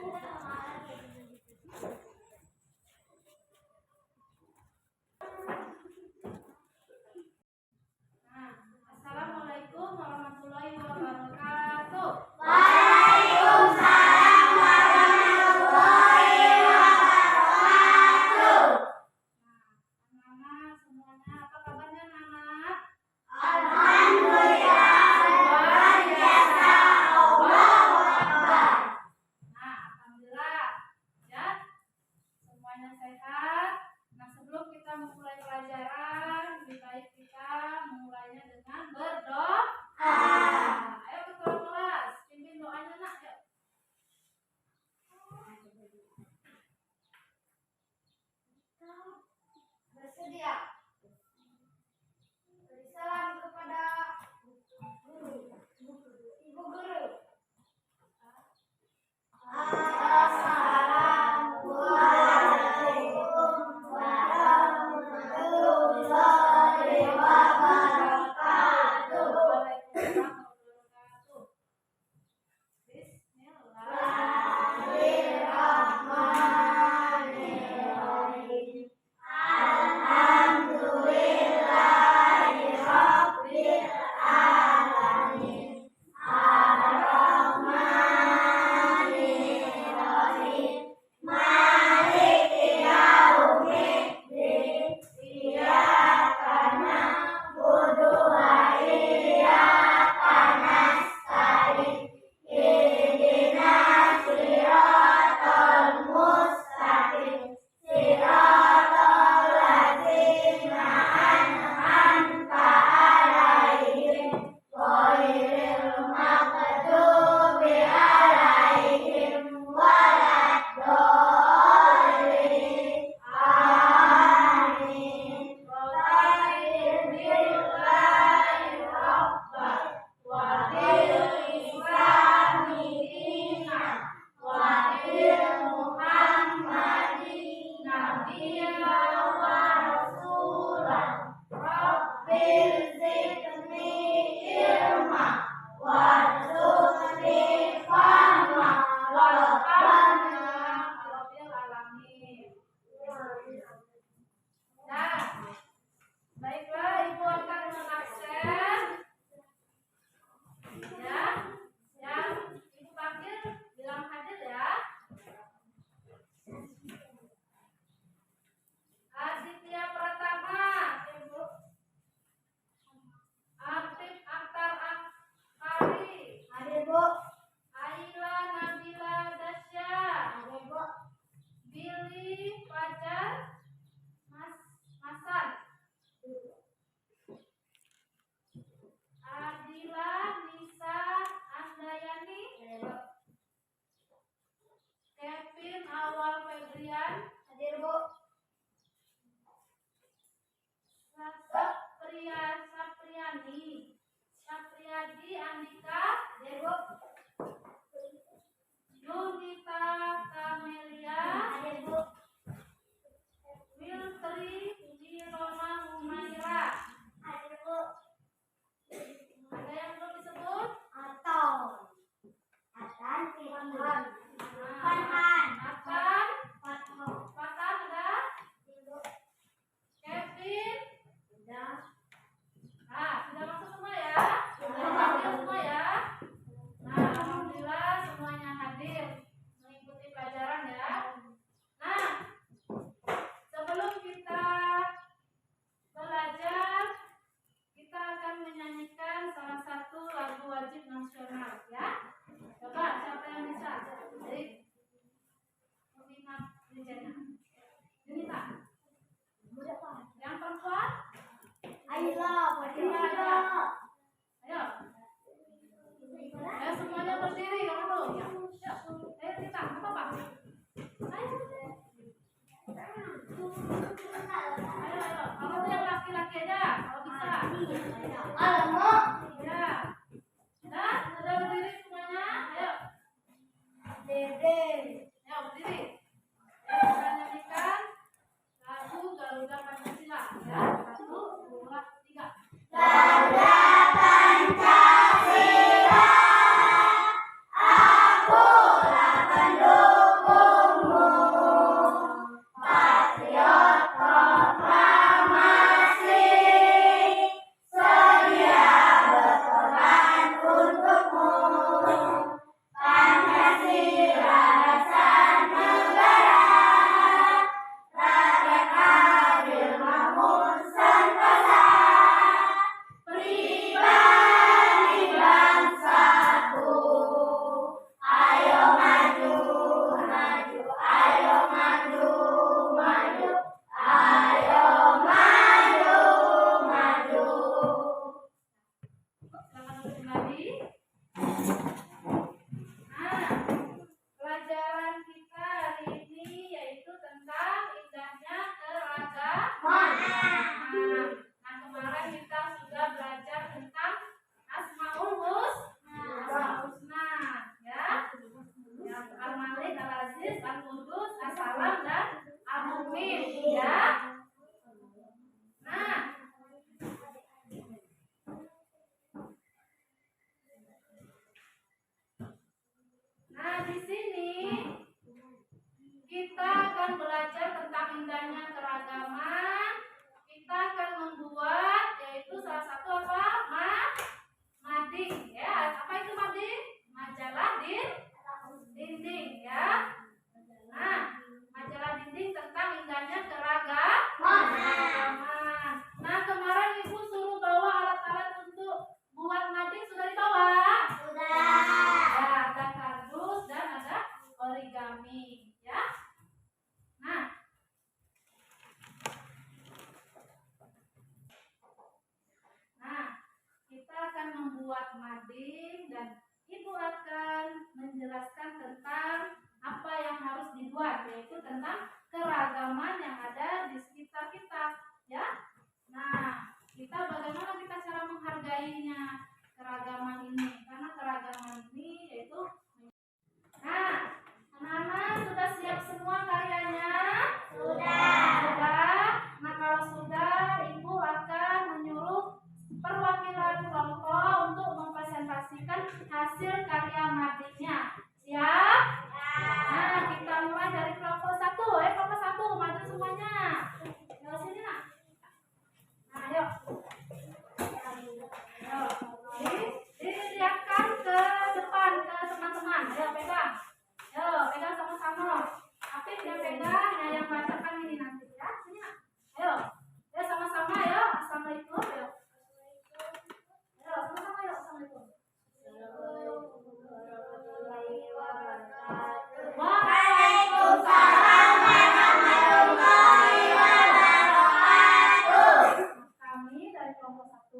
Assalamualaikum warahmatullahi wabarakatuh. Waalaikumsalam warahmatullahi wabarakatuh. Anak-anak semuanya, apa kabarnya anak-anak? Alhamdulillah, luar biasa. Allahu Akbar. Alhamdulillah ya, semuanya sehat. Nah, sebelum kita memulai pelajaran, lebih baik kita memulainya dengan berdoa. Ayo ketua kelas, pimpin doanya nak. Yuk. Bersedia. Beri salam kepada Ibu Guru. Assalamualaikum warahmatullahi wabarakatuh. Waalaikumsalam warahmatullahi wabarakatuh. Bismillahirrahmanirrahim. Alhamdulillahirabbil alamin. Ar-Rahmanirrahim. Maliki yaumiddin. Iyyaka na'budu wa iyyaka nasta'in. Ihdinas siratal mustaqim. Siratal ladzina an'amta 'alaihim ghairil maghdubi 'alaihim waladdallin. Amin. Bismillahirrahmanirrahim. Wa bil islami dinan wa bil Muhammadin nabiyyan wa rasulan. Rabbil zidni ilma warzuqni fahma Alhamdulillah rabbil alamin. Nah, baiklah Ibu akan mengaksen ya, yang Ibu panggil bilang hadir ya. Aditya Pratama, Ibu. Artif Akhtar Akari, Hadir, Bu. Aila Nabila Dasya, Hadir, Bu. Billy Fajar Hasan, Adila Nisa Andayani, Kevin Awal Febrian, Hadir, Bu. Sapriyadi Andika, Hadir, Bu. Yunita Kamelia, Hadir, Bu. Wiltri Wiroma Humaira. Hadir, Bu. Ada yang belum disebut? Atau Atan Firman. Fatan, Fatho. Fatan udah? Hadir, Bu. Kevin, Sudah. nah sudah masuk semua ya? Sudah hadir semua ya? Nah, alhamdulillah semuanya hadir mengikuti pelajaran ya. Nah, sebelum kita belajar, kita akan menyanyikan salah satu lagu wajib nasional ya. Coba siapa yang bisa? Jadi, mengingat Rijana. Junita. Yang perempuan? Ayolah, berdiri. Ayo. Ayo semuanya berdiri kamu tuh. Ya. Yuk. Ayo kita, apa Pak? Ayo. Ayo. Kamu tuh yang laki-laki aja, kalau bisa. Alamak. Ya. Nah, sudah berdiri semuanya? Ayo. Dede. Ayo berdiri. Ayo kita nyanyikan lagu Garuda Pancasila. Ya. 1, 2, 3. Garuda Pancasila, akulah penduduk Nah, kemarin kita sudah belajar tentang Asmaul Husna, ya. Yang Al-Malik, Al-Aziz, Al-Qudus, As-Salam, dan Al-Mu'min, ya. Nah, di sini kita akan belajar tentang indahnya keragaman. Kita akan membuat yaitu salah satu apa? Mading, ya. Apa itu mading? Majalah dinding, ya. Nah, majalah dinding tentang indahnya keragaman. Nah, kemarin Ibu suruh bawa alat-alat untuk buat mading, sudah dibawa? Ya, ada kardus dan ada origami, ya. Nah, kita akan membuat mading dan Ibu akan menjelaskan tentang apa yang harus dibuat, yaitu tentang keragaman yang ada di sekitar kita, ya. Nah, bagaimana kita cara menghargainya keragaman ini, karena keragaman ini yaitu. Nah, anak-anak sudah siap semua karyanya? Sudah. Nah, kalau sudah, Ibu akan menyuruh perwakilan kelompok untuk mempresentasikan hasil karya madingnya. Siap? Nah, kita mulai dari kelompok 1. Kelompok 1, maju semuanya. Ke sini, nak. Nah, yuk. Dilihatkan ke depan ke teman-teman. Ayo pegang. Pegang sama-sama. Apip yang pegang, yang bacakan ini nanti, ya. Sini, nak. Ayo. Sama-sama ya. Assalamualaikum. Ayo. Sama-sama ya. Assalamualaikum. Waalaikumsalam warahmatullahi wabarakatuh. Kami dari kelompok 1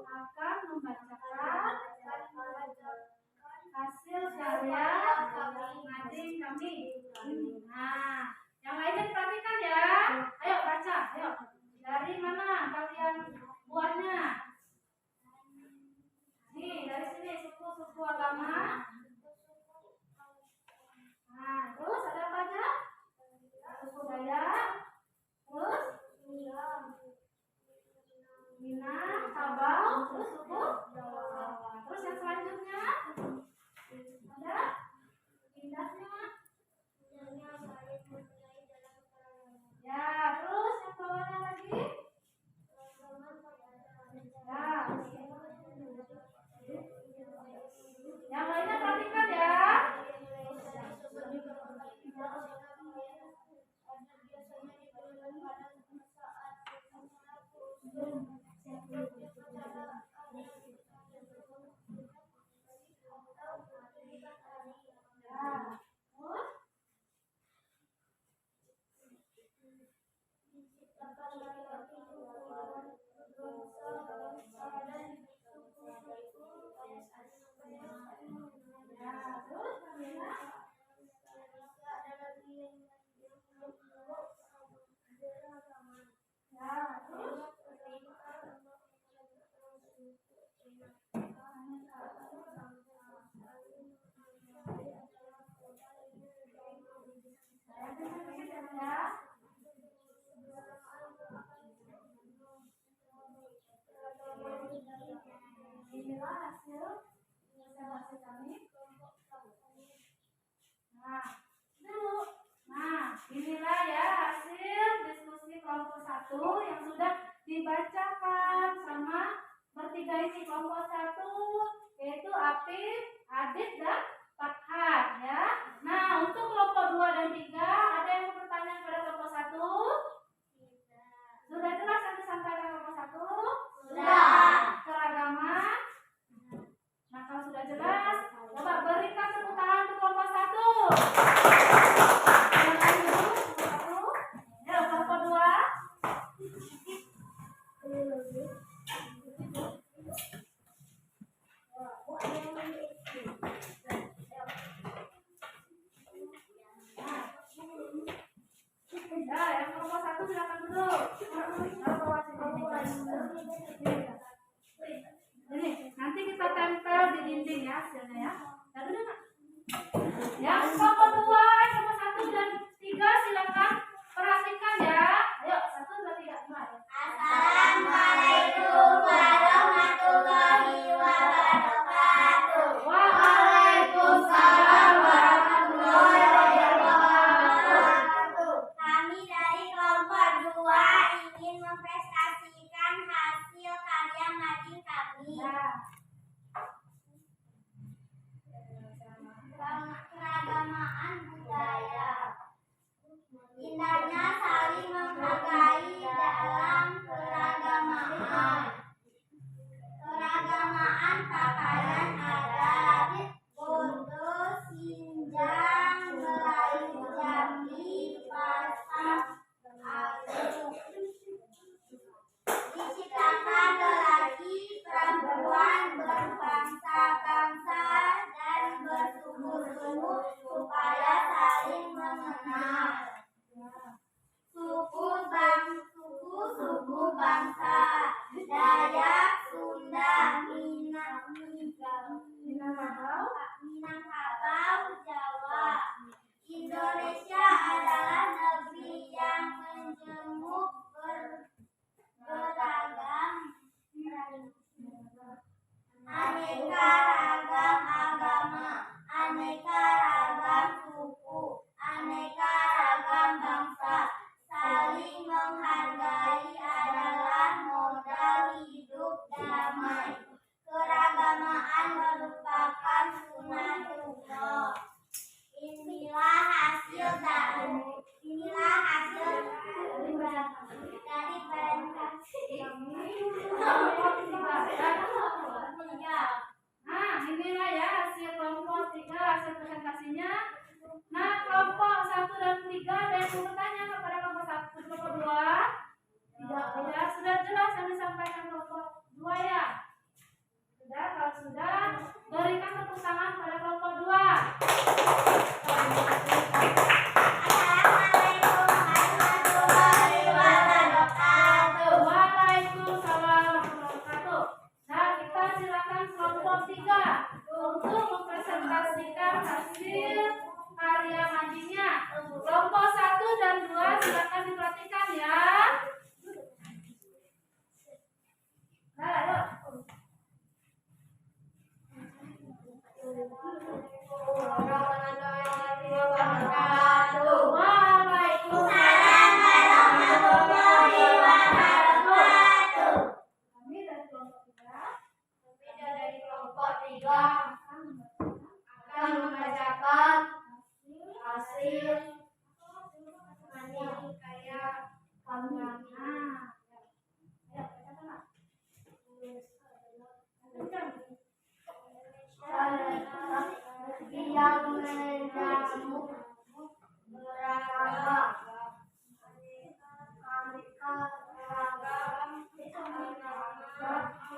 akan membacakan hasil karya mading kami. Nah, yang lainnya diperhatikan ya. Ayo baca, ayo. Dari mana kalian buatnya? Nih, dari sini suku agama. Nah, terus ada apa aja? Suku Dayak. Terus Minang, Sabau, terus suku Jawa. Terus yang selanjutnya ada indahnya. Ya, terus yang bawahnya lagi. Ya. Yang lainnya perhatikan ya. Inilah hasil presentasi kami. Nah, inilah ya hasil diskusi kelompok 1 yang sudah dibacakan sama bertiga ini. Kelompok 1 yaitu Apip, Adit, dan Fathan ya. Nah, untuk kelompok 2 dan 3 ada yang mau bertanya kepada kelompok 1? Sudah jelas yang disampaikan kelompok 1? Sudah. Keragaman. Nah, kalau sudah jelas, coba berikan tepuk tangan untuk kelompok 1. Ya, kelompok 2. Ya, yang kelompok presentasinya. Nah, kelompok 1 dan 3 ada yang mau bertanya kepada kelompok 1, kelompok 2? Tidak, sudah jelas yang disampaikan kelompok 2 ya? Sudah, kalau sudah, berikan tepuk tangan pada kelompok 2. Waalaikumsalam warahmatullahi wabarakatuh. Nah, kita silakan kelompok 3 untuk mempresentasikan hasil karya ngajinya. Kelompok 1 dan 2 silakan diperhatikan ya. Nah, ayo. Waalaikumsalam warahmatullahi wabarakatuh. Kami dari kelompok 3 akan membacakan hasil karya kami. Yang menyamu beragama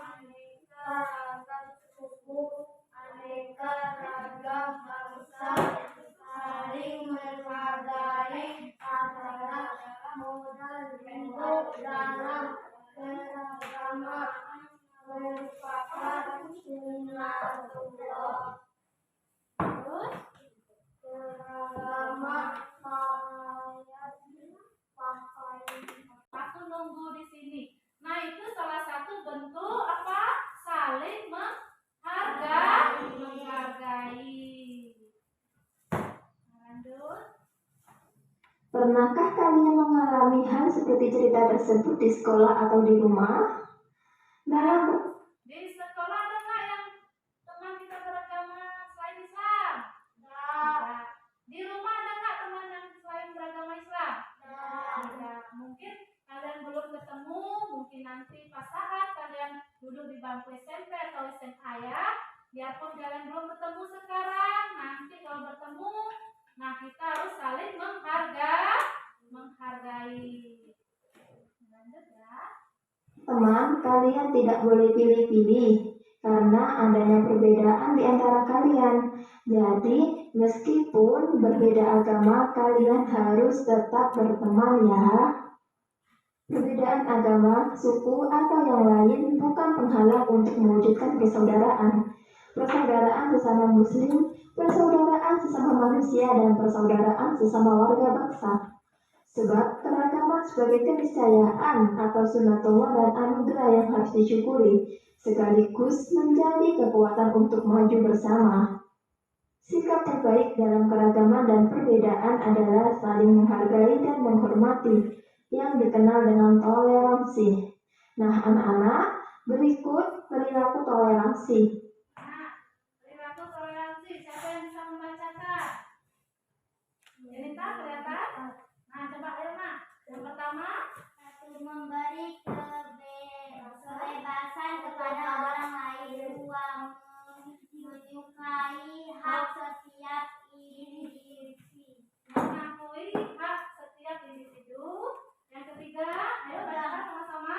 aneka ragam suku, aneka ragam bangsa, saling menghargai adalah modal hidup dalam keragaman, merupakan sunnatullah. Aku nunggu di sini. Nah, itu salah satu bentuk apa? Saling menghargai. Lanjut. Pernahkah kalian mengalami hal seperti cerita tersebut di sekolah atau di rumah? Di sekolah ada nggak yang teman kita beragama selain Islam? Tidak. Di rumah ada nggak teman yang selain beragama Islam? Tidak. Mungkin kalian belum ketemu, mungkin nanti pas saat kalian duduk di bangku SMP atau SMA ya. Biarpun kalian belum ketemu sekarang, nanti kalau bertemu, nah kita harus saling menghargai. Lanjut ya. Teman, kalian tidak boleh pilih-pilih karena adanya perbedaan di antara kalian. Jadi, meskipun berbeda agama, kalian harus tetap berteman ya. Perbedaan agama, suku, atau yang lain bukan penghalang untuk mewujudkan persaudaraan. Persaudaraan sesama muslim, persaudaraan sesama manusia, dan persaudaraan sesama warga bangsa. Sebab keragaman sebagai keniscayaan atau sunatullah dan anugerah yang harus disyukuri, sekaligus menjadi kekuatan untuk maju bersama. Sikap terbaik dalam keragaman dan perbedaan adalah saling menghargai dan menghormati, yang dikenal dengan toleransi. Nah, anak-anak, berikut perilaku toleransi. Nah, perilaku toleransi, siapa yang bisa membacakan? Ini tak kelihatan? Nah, coba Irma. Yang pertama, Memberi kebebasan kepada orang lain, menyukai hak setiap individu. mengakui hak setiap individu. Yang ketiga, ayo bacakan sama-sama.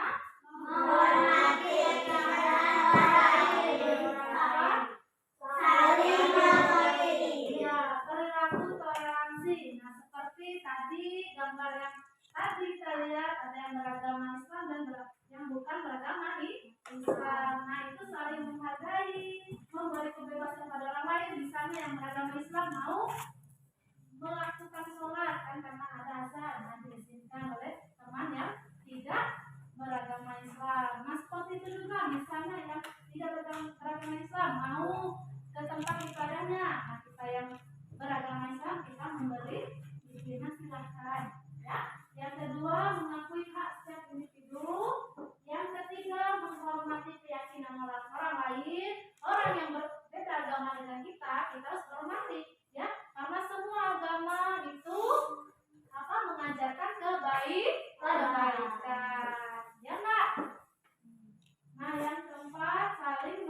Menghormati keadaan orang lain, saling mengerti. Ya, perilaku toleransi. Nah, seperti tadi gambar yang tadi kita lihat, ada yang beragama Islam dan yang bukan beragama Islam. Nah, itu saling menghargai, memberi kebebasan pada orang lain. Misalnya yang beragama Islam mau melakukan sholat kan karena ada azan, dan diizinkan oleh teman yang tidak beragama Islam. Nah, seperti itu juga misalnya yang tidak beragama Islam mau ke tempat ibadahnya. Nah, kita yang beragama Islam kita memberi izinnya, silahkan ya. Yang kedua, mengakui hak setiap individu. Yang ketiga, menghormati keyakinan orang lain. Orang yang berbeda agama dengan kita harus hormati ya, karena semua agama itu mengajarkan kebaikan ya enggak. Nah, yang keempat, saling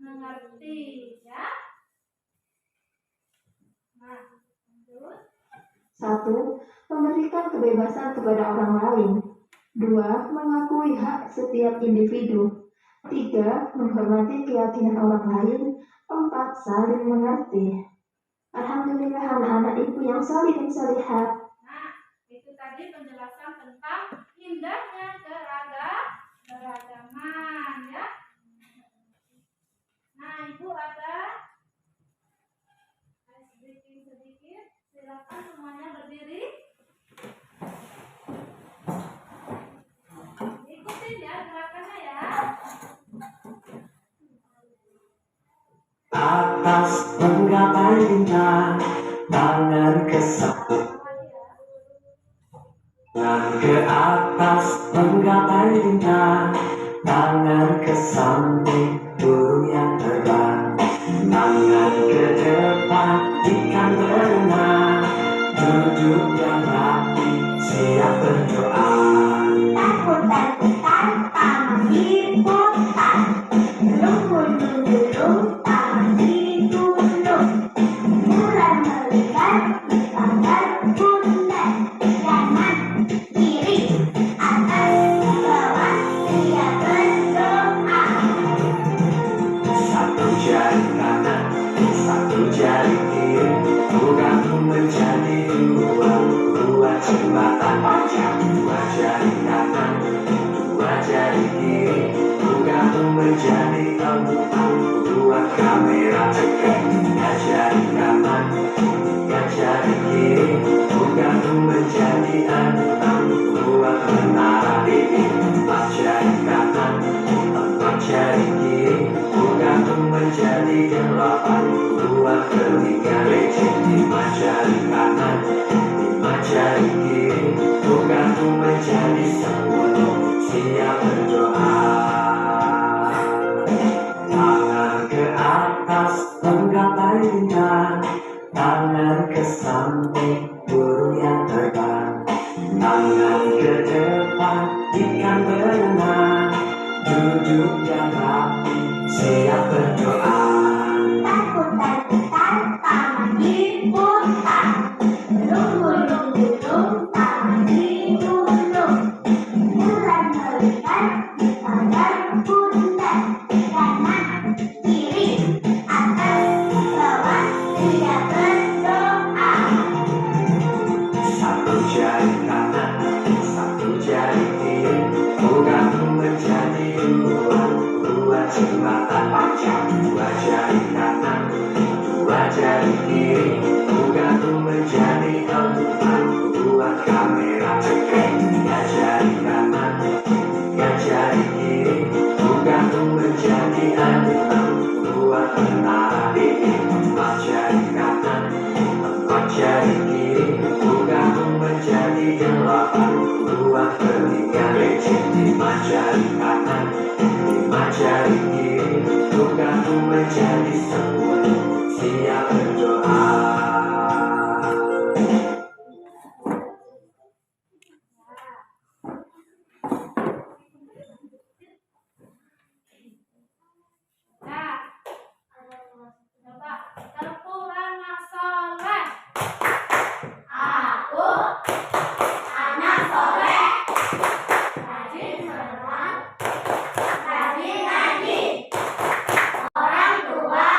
mengerti ya. 1. Memberikan kebebasan kepada orang lain. 2. Mengakui hak setiap individu. 3. Menghormati keyakinan orang lain. 4. Saling mengerti. Alhamdulillah anak-anak ibu yang salih dan salihat. Nah, itu tadi penjelasan tentang indahnya keragaman ya. Nah, ibu ada sedikit. Silakan semuanya berdiri. Ikutin ya gerakannya ya. Atas menggapai bintang, tangan ke atas menggapai bintang, tangan ke samping burung yang terbang, tangan ke depan ikan berenang, duduk yang rapi siap berdoa. Takut-takutan taman diputar, gelung-gelung taman digulung, bulan melihat di pagar bundar, kanan kiri atas bawah dia berdoa. Satu jari kanan, satu jari kiri, bergabung menjadi dua jembatan panjang. Dua jari kanan, dua jari kiri, bergabung menjadi empat. Dua kamera cekrek, tiga jari kanan, tiga jari kiri, bergabung menjadi enam. Dua menara ini, empat jari kanan, empat jari kiri, bergabung menjadi delapan. Dua telinga lecet, lima jari kanan, lima jari kiri, bergabung menjadi 10. Siap berdoa. Tangan ke atas menggapai bintang, tangan ke samping burung yang terbang, tangan ke depan ikan berenang, duduk yang rapi siap berdoa. Takut-takutan taman diputar, gelung-gelung taman digulung, bulan melihat di pagar bundar, kanan kiri atas bawah dia berdoa. Satu jari kanan, satu jari kiri, bergabung menjadi dua jembatan panjang. Dua jari kanan, dua jari kiri, bergabung menjadi empat. Dua kamera cekrek, tiga jari kanan, tiga jari kiri, bergabung menjadi enam. Dua menara ini, empat jari kanan, empat jari kiri, bergabung menjadi delapan. Dua telinga lecet, lima jari kanan, lima jari kiri, bergabung menjadi 10. Siap berdoa. Nah, coba terpulang soleh. Aku anak soleh, rajin sholat, rajin ngaji, orang tua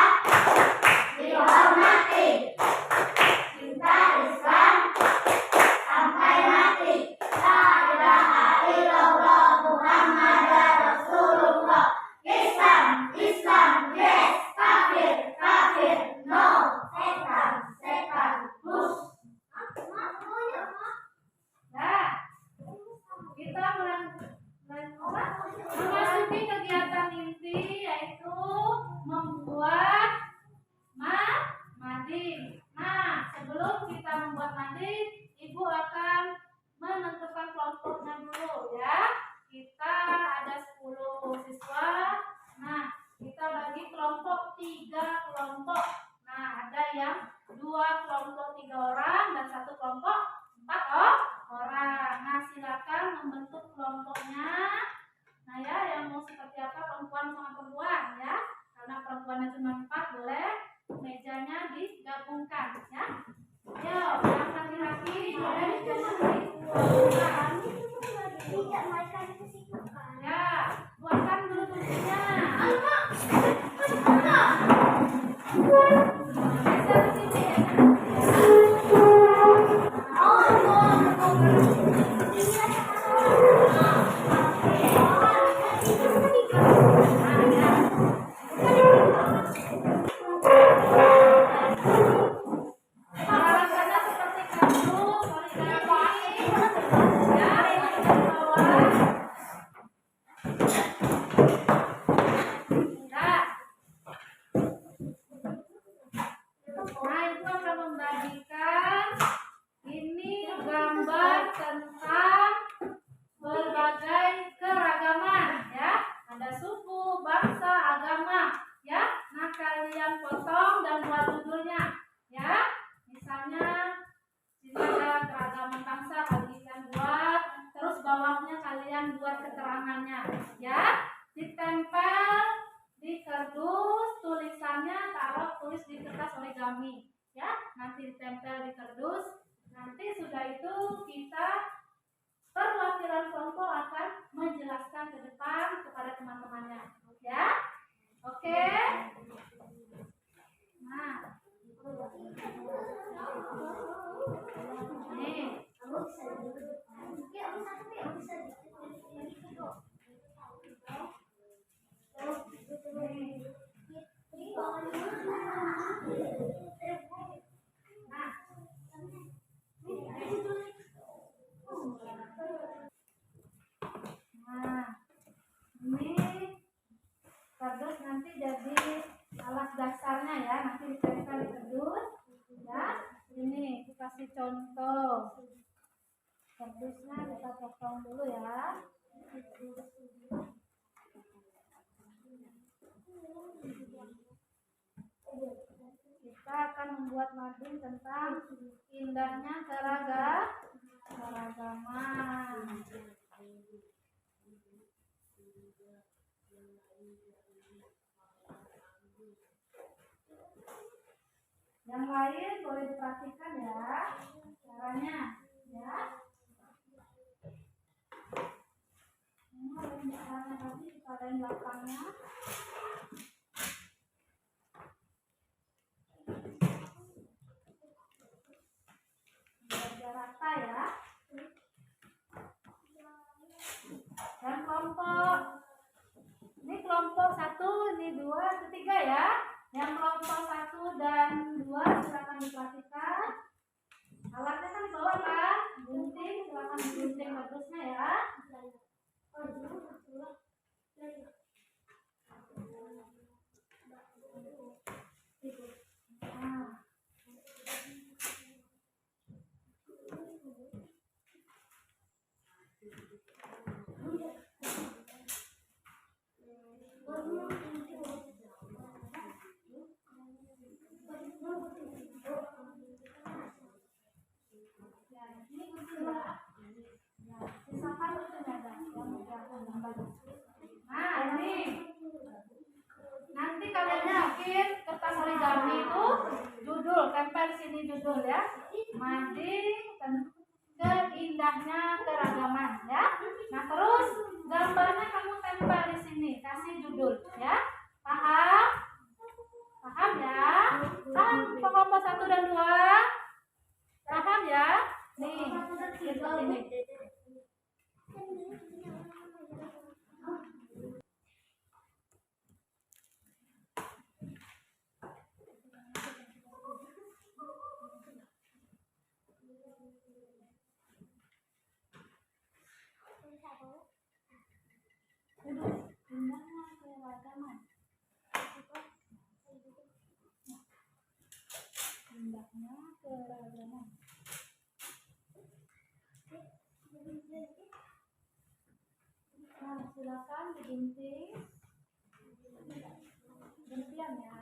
dihormati, cinta Islam sampai mati. La ilaha illallah Muhammadar Rasulullah. Islam, Islam, yes. Kafir, kafir, no. Setan, setan, bus. Nah, kita memasuki kegiatan inti yaitu membuat mading. Nah, sebelum kita membuat mading, ibu akan menentukan kelompoknya dulu ya. Kita ada 10 siswa. Nah, kita bagi kelompok 3 kelompok. Nah, ada yang 2 kelompok 3 orang dan 1 kelompok 4 orang. Nah, silakan membentuk kelompoknya. Nah ya, yang mau seperti apa, perempuan sama perempuan ya. Karena perempuannya cuma 4, boleh mejanya digabungkan ya. Yo, yang laki-laki Tidak makan ke situ kan. Ya, buatkan dulu kuncinya. Geser ke sini. Gerakannya seperti kardus, poligami. Ya, yang bawah. Ya. Nah, itu akan membagikan ini gambar tentang berbagai keragaman ya. Ada suku, bangsa, agama ya. Nah, kalian potong dan buat judulnya ya. Misalnya sini ada keragaman bangsa, kalian buat, terus bawahnya kalian buat keterangannya ya. Ditempel di kardus, tulisannya tulis di kertas origami ya. Nanti ditempel di kardus. Nanti sudah itu kita perwakilan kelompok akan menjelaskan ke depan kepada teman-temannya ya. Oke. Nah, nih Nah, ini kardus nanti jadi alat dasarnya ya. Nanti ditempel di kardus ya. Ini dikasih contoh. Kardusnya kita potong dulu ya. Kita akan membuat mading tentang indahnya keragaman. Yang lain boleh diperhatikan ya caranya ya. Ini ada caranya tadi kalian belakangnya. Biar rata ya. Dan kelompok ini kelompok 1, ini 2, ketiga ya. Yang kelompok 1 dan 2 silakan diperhatikan. Alatnya kan di bawah kan, gunting, silakan digunting kardusnya ya. Nah. Nah, ini nanti kalian bikin kertas origami itu judul, tempel sini judul ya. Mading indahnya keragaman ya. Nah, terus gambarnya kamu tempel di sini, kasih judul ya. Paham? Paham ya? Paham kelompok 1 dan 2? Paham ya? Nih, seperti ini. Indahnya keragaman. Indahnya keragaman. Nah, silakan digunting. Gantian ya.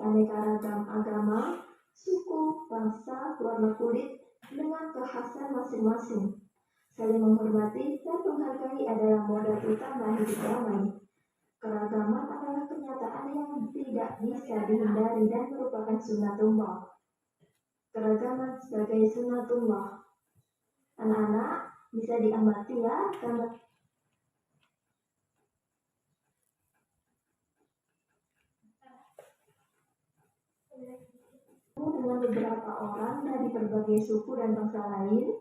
aneka ragam agama, suku, bangsa, warna kulit, dengan kekhasan masing-masing. Saling menghormati dan menghargai adalah modal utama hidup damai. Keragaman adalah kenyataan yang tidak bisa dihindari dan merupakan sunnatullah. Keragaman sebagai sunnatullah. Anak-anak bisa diamati ya gambar dengan beberapa orang dari berbagai suku dan bangsa lain.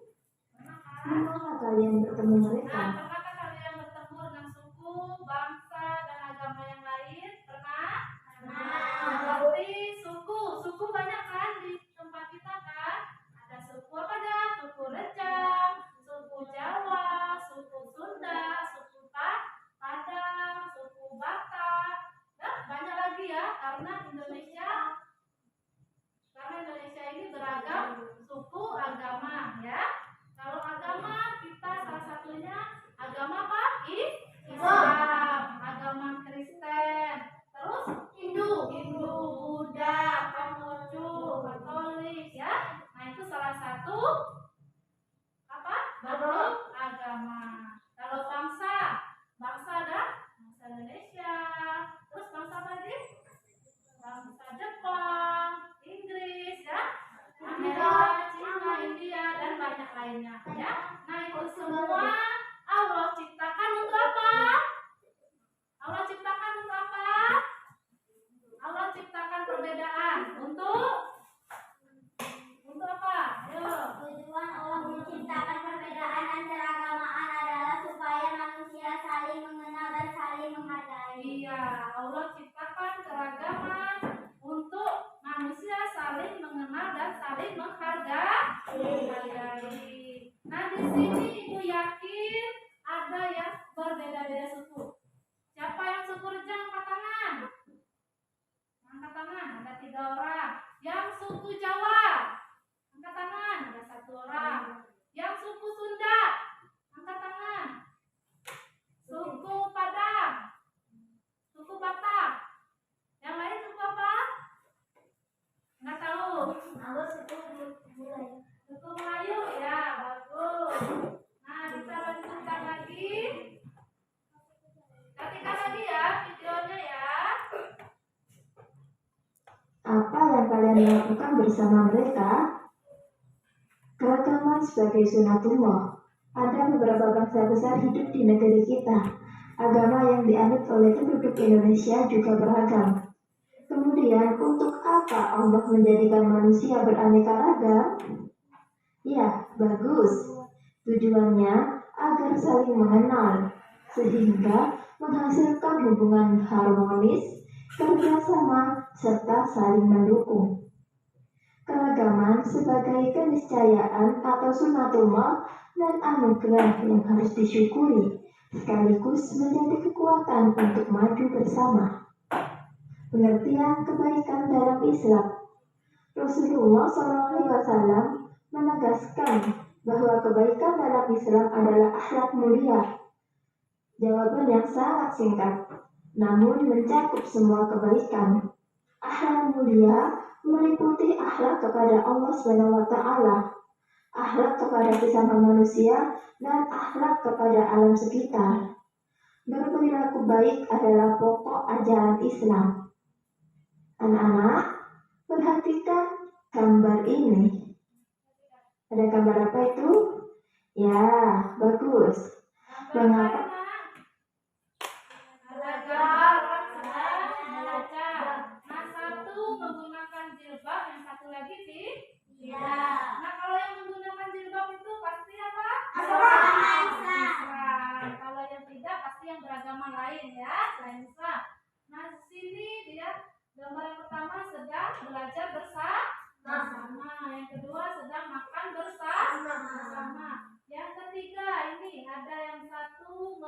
Di mana kalian bertemu mereka? Pernahkah kalian bertemu dengan suku, bangsa, dan agama yang lain? Pernah? Berarti suku banyak kan di tempat kita kan? Ada suku apa aja? Suku Rejang, suku Jawa, suku Sunda, suku Padang, suku Batak, dan banyak lagi ya. Karena Indonesia ini beragam suku agama ya. Kalau agama kita salah satunya agama apa? Islam, agama Kristen, terus Hindu, Buddha, Konghucu, Katolik ya. Nah itu salah satu apa? Bentuk agama. Kalau bangsa ada bangsa Indonesia, terus bangsa apa lagi? Bangsa Jepang, Inggris ya, Amerika, Cina, India, dan banyak lainnya ya. Nah itu semua Allah ciptakan untuk apa? Allah ciptakan untuk apa? Allah ciptakan perbedaan untuk apa? Ayo. Tujuan Allah menciptakan perbedaan antaragamaan adalah supaya manusia saling mengenal dan saling menghargai. Iya, Allah ciptakan keragaman untuk manusia saling mengenal dan saling menghargai. Nah di sini Ibu yakin ada yang berbeda-beda suku. Siapa yang suku Rejang angkat tangan? Angkat tangan, ada 3 orang. Yang suku Jawa angkat tangan, ada 1 orang. Yang suku Sunda angkat tangan. Suku Padang, suku Batak. Yang lain suku apa? Nggak tahu. Suku Melayu ya, bagus. Nah kita lanjutkan lagi. Ketikkan lagi ya videonya ya. Apa yang kalian lakukan bersama mereka? Keragaman sebagai sunnatullah. Ada beberapa bangsa besar hidup di negeri kita. Agama yang dianut oleh penduduk Indonesia juga beragam. Kemudian, untuk apa Allah menjadikan manusia beraneka ragam? Ya, bagus. Tujuannya agar saling mengenal, sehingga menghasilkan hubungan harmonis, kerjasama, serta saling mendukung. Keragaman sebagai keniscayaan atau sunnatullah dan anugerah yang harus disyukuri, sekaligus menjadi kekuatan untuk maju bersama. Pengertian kebaikan dalam Islam. Rasulullah SAW menegaskan bahwa kebaikan dalam Islam adalah akhlak mulia. Jawaban yang sangat singkat, namun mencakup semua kebaikan. Akhlak mulia meliputi akhlak kepada Allah SWT, akhlak kepada sesama manusia, dan akhlak kepada alam sekitar. Berperilaku baik adalah pokok ajaran Islam. Anak-anak, perhatikan gambar ini. Ada gambar apa itu? Ya, bagus. Mengapa? Ada orang sedang belajar. Nah satu menggunakan jilbab, yang satu lagi tidak. Nah kalau yang menggunakan jilbab itu pasti apa? Agama Islam. Kalau yang tidak pasti yang beragama lain ya, selain Islam. Nah di sini dia gambar yang pertama sedang belajar bersama, yang kedua sedang makan bersama, yang ketiga ini ada yang satu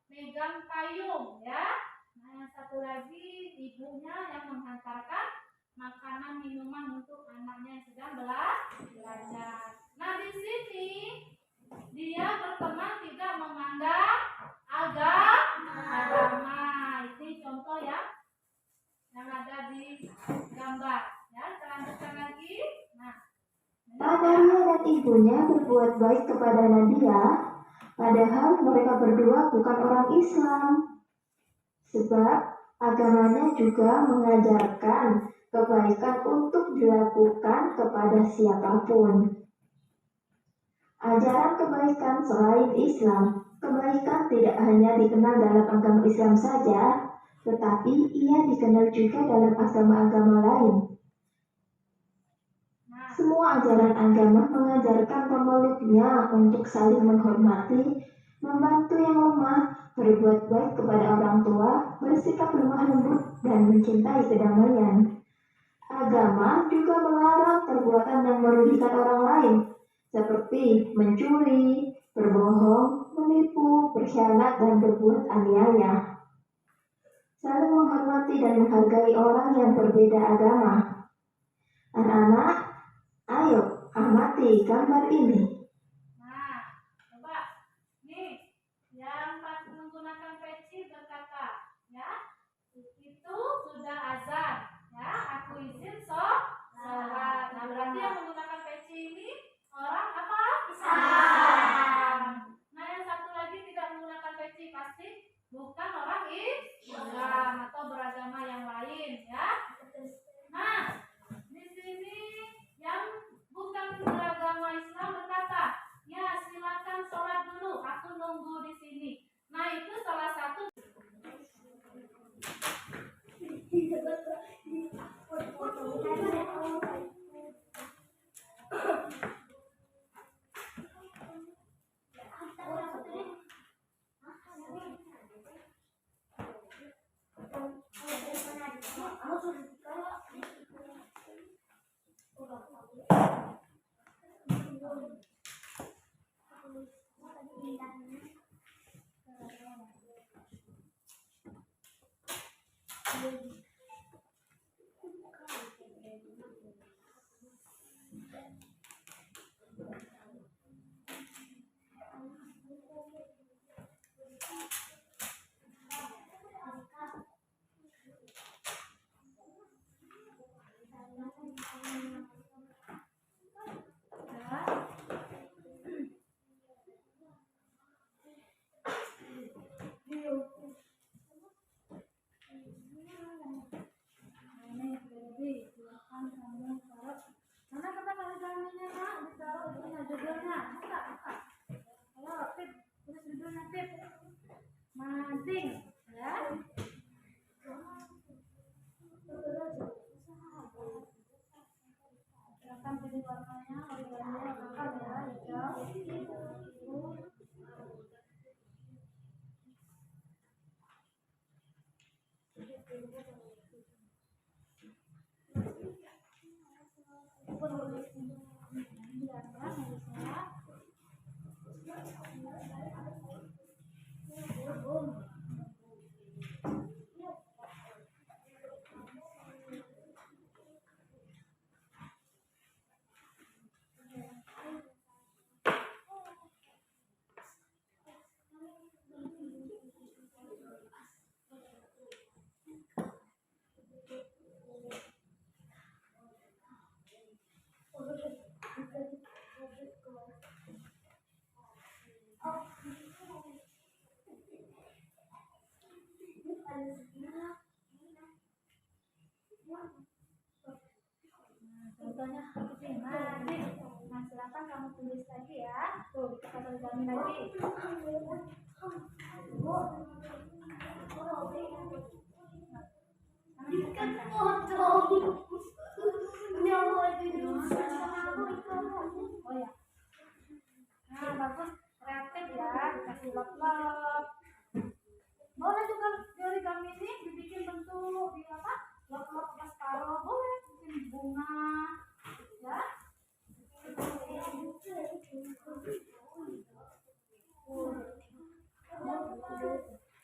megang payung ya. Nah yang satu lagi ibunya yang menghantarkan makanan minuman untuk anaknya yang sedang belajar. Nah di sini dia berteman tidak memandang agama. Ini contoh ya yang ada di gambar Amalia dan ibunya berbuat baik kepada Nadia, padahal mereka berdua bukan orang Islam. Sebab agamanya juga mengajarkan kebaikan untuk dilakukan kepada siapapun. Ajaran kebaikan selain Islam, kebaikan tidak hanya dikenal dalam agama Islam saja, tetapi ia dikenal juga dalam agama-agama lain. Semua ajaran agama mengajarkan pemeluknya untuk saling menghormati, membantu yang lemah, berbuat baik kepada orang tua, bersikap lemah lembut, dan mencintai kedamaian. Agama juga melarang perbuatan yang merugikan orang lain, seperti mencuri, berbohong, menipu, berkhianat, dan berbuat aniaya. Saling menghormati dan menghargai orang yang berbeda agama. Anak-anak, ayo amati gambar ini. Nah, coba nih yang pas menggunakan peci berkata, ya itu sudah azan, ya aku izin sholat. Nah berarti yang menggunakan peci ini orang apa? Islam. Nah yang satu lagi tidak menggunakan peci pasti bukan orang Islam atau beragama yang lain, ya. Nah di sini yang bukan beragama Islam berkata, ya silakan sholat dulu, aku nunggu di sini. Nah itu salah satu. Mana kata kalimatnya nak ditaruh di judulnya, buka. Ayo tip, tulis judulnya tip. Mancing, ya. Silakan pilih warnanya, origaminya apa ya, hijau. Contohnya seperti ini. Nah, silakan kamu tulis lagi ya. Tuh, kita origami lagi. Oh ya. Nah, bagus, kreatif ya, dikasih lop-lop. Boleh juga di origami ini dibikin bentuk di apa? Lop-lop separuh, boleh bikin bunga, ya.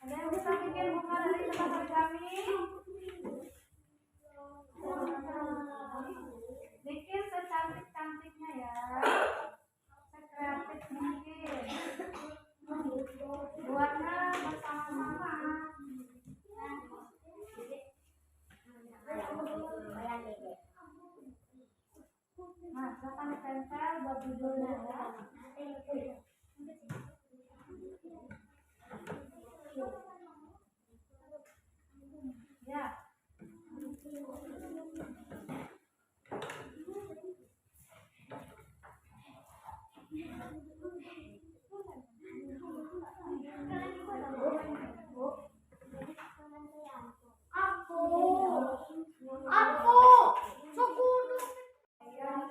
Ada yang bisa bikin bunga dari tempat origami? Bikin secantik-cantiknya ya, sekreatif mungkin. Buatnya bersama-sama. buat judulnya ya. Ya. Aku suku yang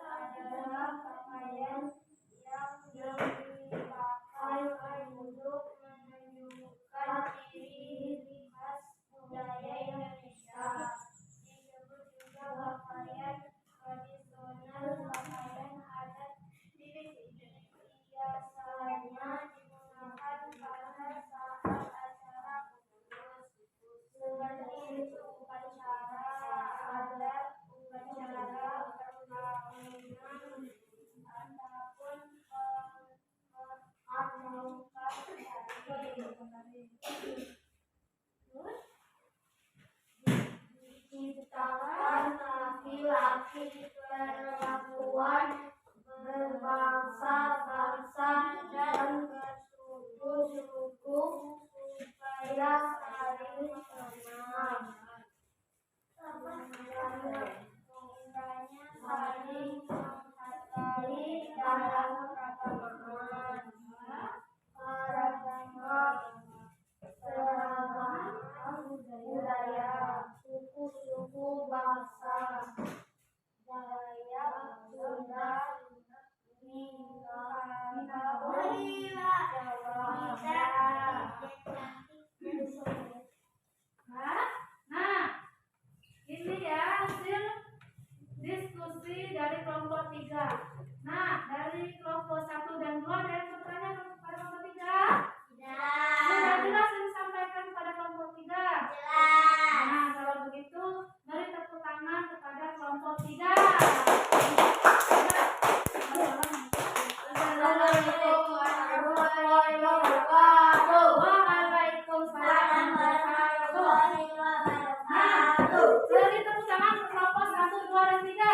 adalah pakaian yang dipakai untuk menunjukkan ciri khas budaya Indonesia. Disebut juga pakaian tradisional, pakaian adat biasanya digunakan pada saat acara khusus seperti upacara adat, upacara perkawinan, ataupun diciptakan laki-laki perempuan berbangsa-bangsa dan bersuku-suku supaya saling kenal. Indahnya saling menghargai dalam keragaman. Keragaman budaya, suku-suku bangsa, Dayak, Sunda, Minangkabau, Jawa. Nah, ini ya hasil diskusi dari kelompok 3. Nah, dari kelompok 1 dan 2 ada yang bertanya pada kelompok 3? Sudah jelas yang disampaikan pada kelompok 3? Nah, kalau begitu beri tepuk tangan kepada kelompok 3. Assalamualaikum warahmatullahi wabarakatuh. Waalaikumsalam warahmatullahi wabarakatuh. Beri tepuk tangan ke kelompok 1, 2, dan 3.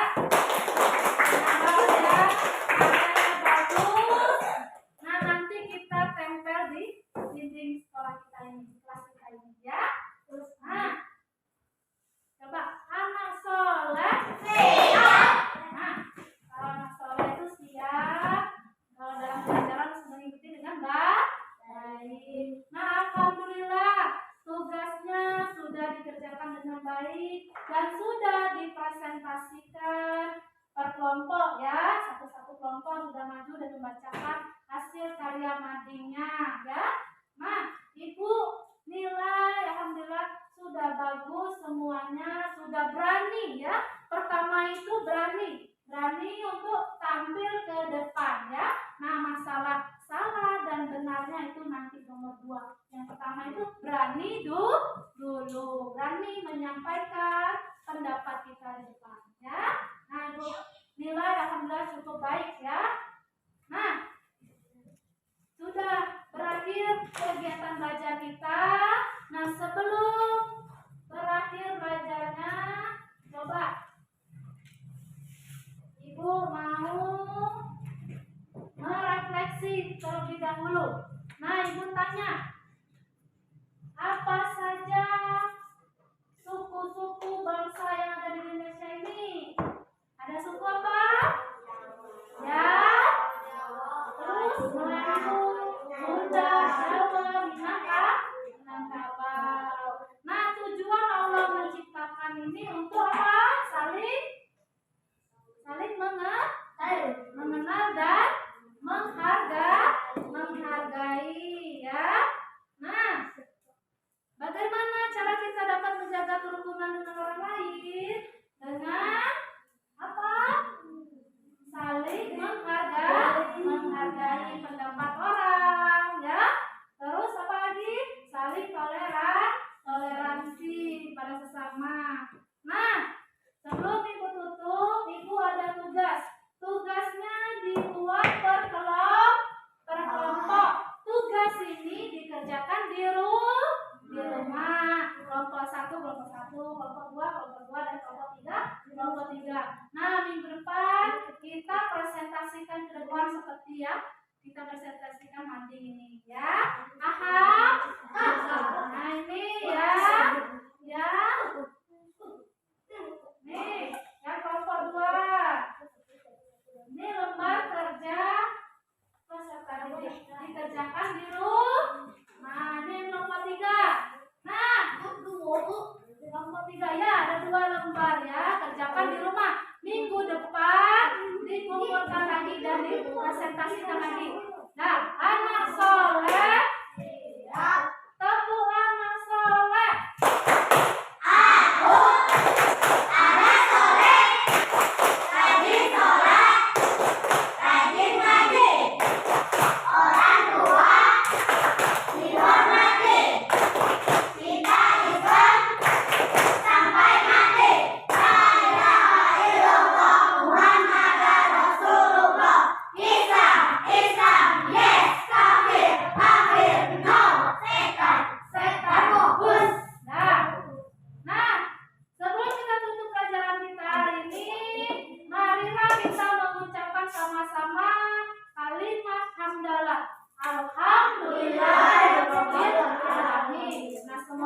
Bagus. Nah, nanti kita tempel di dinding sekolah kita ini, kelas kita ini ya. Terus, nah, coba anak soleh siap. Nah, kalau anak soleh itu siap, kalau dalam pelajaran harus mengikuti dengan baik. Nah, alhamdulillah tugasnya sudah dikerjakan dengan baik dan sudah dipresentasikan per kelompok ya. Satu-satu kelompok sudah maju dan membacakan hasil karya madingnya ya. Nah, Ibu nilai alhamdulillah sudah bagus semuanya, sudah berani ya. Pertama itu berani untuk tampil ke depan ya. Nah, masalah salah dan benarnya itu nanti nomor 2. Yang pertama itu berani dulu, berani menyampaikan pendapat kita di depan ya. Nah, Ibu nilai alhamdulillah cukup baik ya. Nah, sudah berakhir kegiatan belajar kita. Nah, sebelum berakhir belajarnya, coba Ibu mau merefleksi terlebih dahulu. Nah, Ibu tanya, apa saja suku-suku bangsa yang ada di Indonesia ini? Ada suku apa? Ya. Terus Melayu, Sunda, Jawa, Minangkabau. Nah, tujuan Allah menciptakan ini untuk apa? Saling mengenal dan menghargai ya. Nah, bagaimana cara kita dapat menjaga kerukunan dengan orang lain? Dengan apa? Saling menghargai pendapat orang ya. Terus apa lagi? Saling toleransi pada sesama. Nah, sebelum Ibu tutup, Ibu ada tugas. Tugasnya dibuat per kelompok. Tugas ini dikerjakan di rumah. Kelompok 1, kelompok 1, kelompok 2, kelompok 2, dan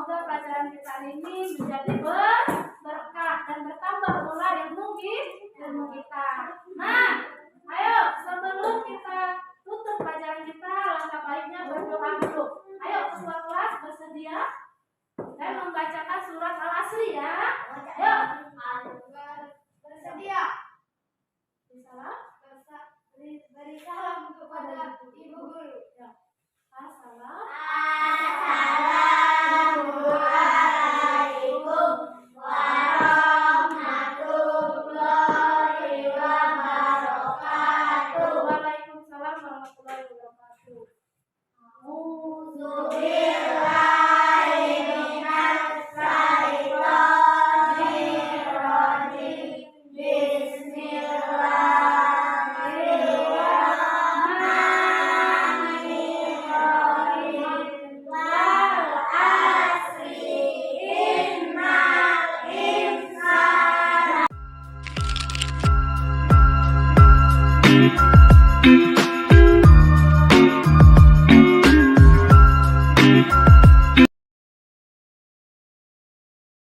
Semoga pelajaran kita ini menjadi berkah dan bertambah pula ilmu kita. Nah,